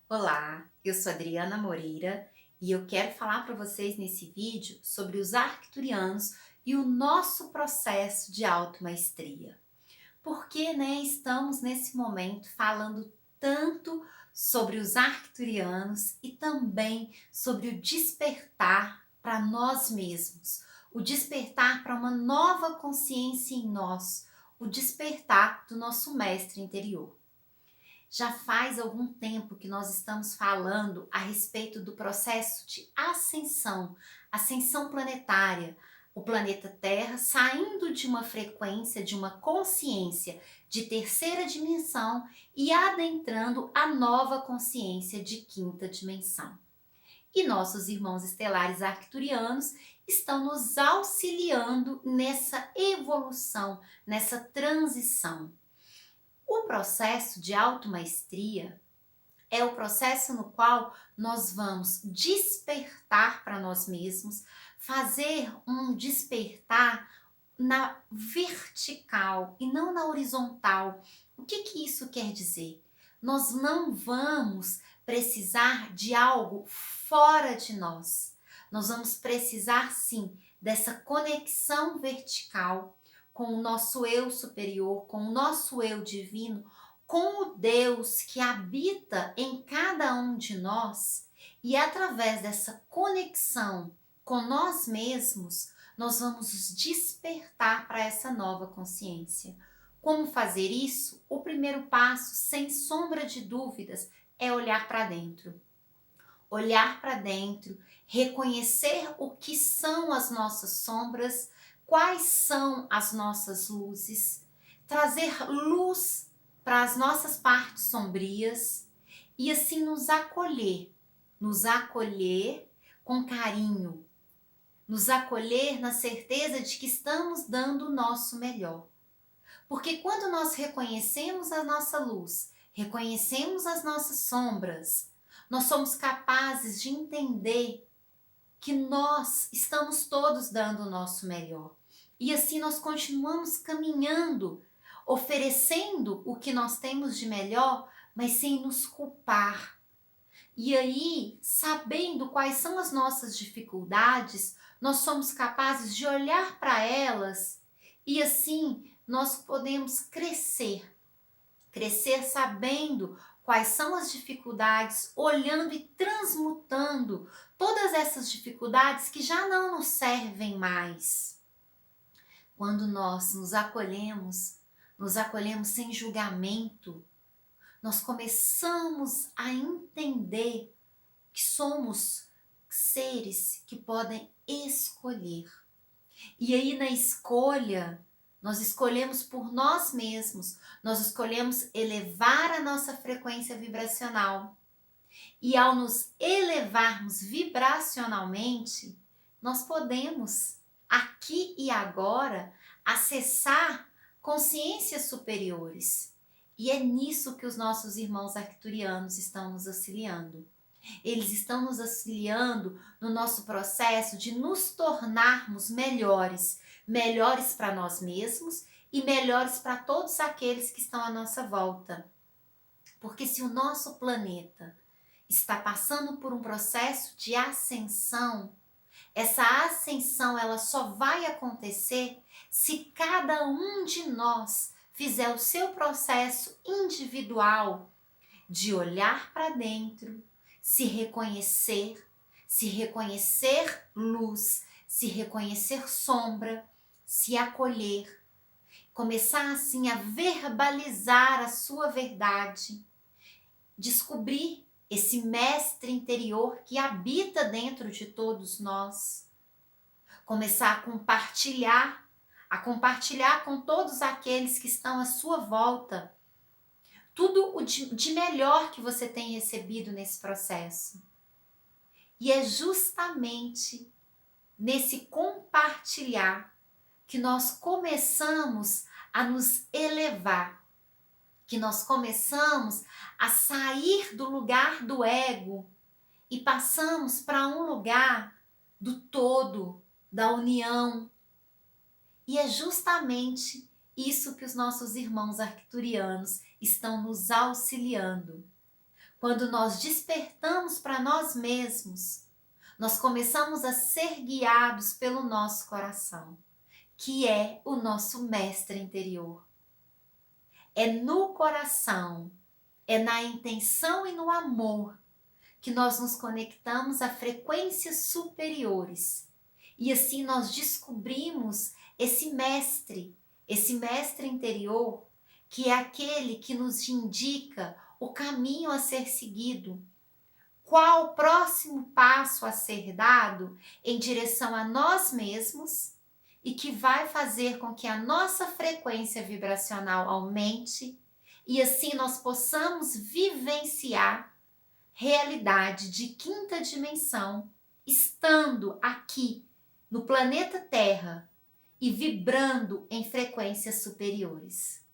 Olá, eu sou Adriana Moreira e eu quero falar para vocês nesse vídeo sobre os arcturianos e o nosso processo de automaestria. Porque, estamos nesse momento falando tanto sobre os arcturianos e também sobre o despertar para nós mesmos, o despertar para uma nova consciência em nós, o despertar do nosso mestre interior. Já faz algum tempo que nós estamos falando a respeito do processo de ascensão, ascensão planetária. O planeta Terra saindo de uma frequência, de uma consciência de terceira dimensão e adentrando a nova consciência de quinta dimensão. E nossos irmãos estelares arcturianos estão nos auxiliando nessa evolução, nessa transição. O processo de automaestria é o processo no qual nós vamos despertar para nós mesmos, fazer um despertar na vertical e não na horizontal. O que isso quer dizer? Nós não vamos precisar de algo fora de nós. Nós vamos precisar sim dessa conexão vertical com o nosso eu superior, com o nosso eu divino, com o Deus que habita em cada um de nós, e através dessa conexão com nós mesmos, nós vamos nos despertar para essa nova consciência. Como fazer isso? O primeiro passo, sem sombra de dúvidas, é olhar para dentro. Olhar para dentro, reconhecer o que são as nossas sombras, quais são as nossas luzes, trazer luz para as nossas partes sombrias e assim nos acolher com carinho, nos acolher na certeza de que estamos dando o nosso melhor. Porque quando nós reconhecemos a nossa luz, reconhecemos as nossas sombras, nós somos capazes de entender que nós estamos todos dando o nosso melhor. E assim nós continuamos caminhando, oferecendo o que nós temos de melhor, mas sem nos culpar. E aí, sabendo quais são as nossas dificuldades, nós somos capazes de olhar para elas e assim nós podemos crescer. Crescer sabendo quais são as dificuldades, olhando e transmutando todas essas dificuldades que já não nos servem mais. Quando nós nos acolhemos sem julgamento, nós começamos a entender que somos seres que podem escolher. E aí na escolha, nós escolhemos por nós mesmos, nós escolhemos elevar a nossa frequência vibracional. E ao nos elevarmos vibracionalmente, nós podemos, aqui e agora, acessar consciências superiores. E é nisso que os nossos irmãos arcturianos estão nos auxiliando. Eles estão nos auxiliando no nosso processo de nos tornarmos melhores, melhores para nós mesmos e melhores para todos aqueles que estão à nossa volta. Porque se o nosso planeta está passando por um processo de ascensão, essa ascensão ela só vai acontecer se cada um de nós fizer o seu processo individual de olhar para dentro, se reconhecer luz, se reconhecer sombra, se acolher, começar assim a verbalizar a sua verdade, descobrir esse mestre interior que habita dentro de todos nós, começar a compartilhar com todos aqueles que estão à sua volta tudo o de melhor que você tem recebido nesse processo. E é justamente nesse compartilhar que nós começamos a nos elevar, que nós começamos a sair do lugar do ego e passamos para um lugar do todo, da união. E é justamente isso que os nossos irmãos arcturianos estão nos auxiliando. Quando nós despertamos para nós mesmos, nós começamos a ser guiados pelo nosso coração, que é o nosso mestre interior. É no coração, é na intenção e no amor que nós nos conectamos a frequências superiores. E assim nós descobrimos esse mestre interior, que é aquele que nos indica o caminho a ser seguido, qual o próximo passo a ser dado em direção a nós mesmos e que vai fazer com que a nossa frequência vibracional aumente e assim nós possamos vivenciar realidade de quinta dimensão, estando aqui no planeta Terra e vibrando em frequências superiores.